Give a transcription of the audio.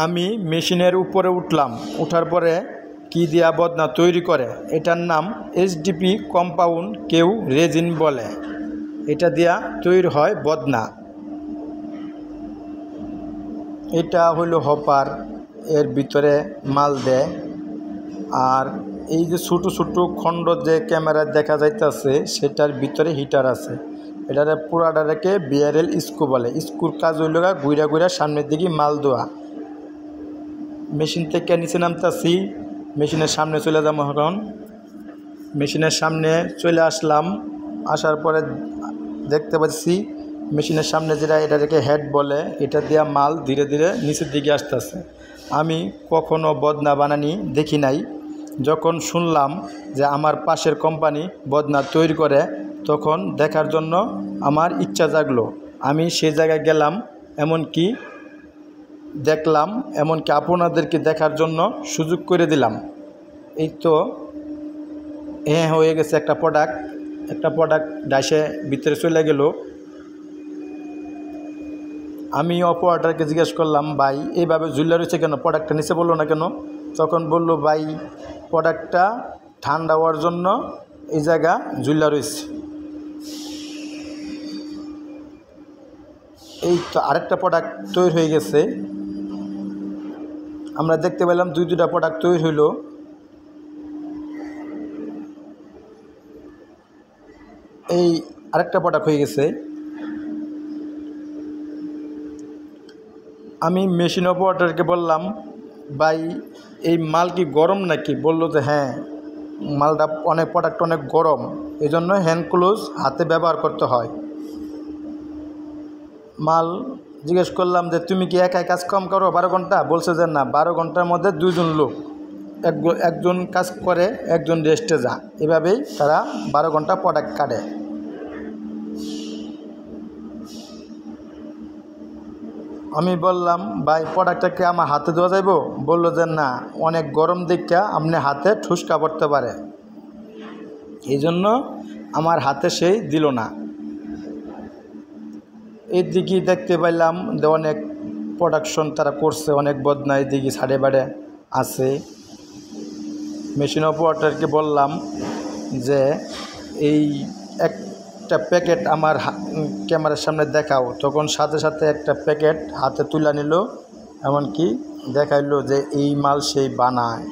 আমি মেশিনের উপরে উঠলাম, উঠার পরে কি দিয়া বদনা তৈরি করে, এটার নাম এসডিপি কম্পাউন্ড, কেউ রেজিন বলে। এটা দিয়া তৈরি হয় বদনা। এটা হইল হপার, এর ভিতরে মাল দেয়। আর এই যে ছোটো ছোটো খণ্ড যে ক্যামেরায় দেখা যাইতেছে সেটার ভিতরে হিটার আছে। এটারে পুরাটাকে বিআরএল স্ক্রু বলে। স্ক্রুর কাজ হইল ঘুরা ঘুরা সামনের দিকে মাল দেওয়া। মেশিন থেকে নিচে নামতেছি, মেশিনের সামনে চলে যাবো। এখন মেশিনের সামনে চলে আসলাম, আসার পরে দেখতে পাচ্ছি মেশিনের সামনে যেটা এটাকে হেড বলে, এটা দিয়া মাল ধীরে ধীরে নিচের দিকে আসতেছে। আমি কখনো বদনা বানানি দেখি নাই। যখন শুনলাম যে আমার পাশের কোম্পানি বদনা তৈরি করে, তখন দেখার জন্য আমার ইচ্ছা জাগলো। আমি সেই জায়গায় গেলাম, এমনকি দেখলাম, এমনকি আপনাদেরকে দেখার জন্য সুযোগ করে দিলাম। এই তো হয়ে গেছে একটা প্রোডাক্ট ডাইসে ভিতরে চলে গেল। আমি অপারেটরকে জিজ্ঞেস করলাম, ভাই এইভাবে ঝুলে রয়েছে কেন, প্রোডাক্টটা নিচে বললো না কেন? তখন বলল, ভাই প্রোডাক্টটা ঠান্ডা হওয়ার জন্য এই জায়গা ঝুলে রয়েছে। এই তো আরেকটা প্রোডাক্ট তৈরি হয়ে গেছে। আমরা দেখতে পেলাম দুইটা প্রোডাক্ট তৈরি হইল। এই আরেকটা প্রোডাক্ট হয়ে গেছে। আমি মেশিন অপারেটরকে বললাম, ভাই এই মাল কি গরম নাকি? বলল যে হ্যাঁ, মালটা প্রোডাক্ট অনেক গরম, এই জন্য হ্যান্ড গ্লোভস হাতে ব্যবহার করতে হয়। মাল জিজ্ঞেস করলাম যে তুমি কি একাই কাজ কম করো 12 ঘন্টা? বলছে যে না, 12 ঘন্টার মধ্যে 2 জন লোক, একজন কাজ করে, একজন রেস্টে যা, এভাবেই তারা 12 ঘন্টা প্রোডাক্ট কাটে। আমি বললাম, ভাই প্রোডাক্টটাকে আমার হাতে দেওয়া যাইব? বলল যে না, অনেক গরম দেখা আপনি হাতে ঠুসকা পড়তে পারে, এই জন্য আমার হাতে সেই দিল না। এদিকে দেখতে পাইলাম যে অনেক প্রোডাকশন তারা করছে, অনেক বদনা এদিকে সাড়ে বাড়ে আছে। মেশিন অপারেটরকে বললাম যে এই একটা প্যাকেট আমার ক্যামেরার সামনে দেখাও। তখন সাথে সাথে একটা প্যাকেট হাতে তুলে নিল, এমনকি দেখাইলো যে এই মাল সেই বানায়।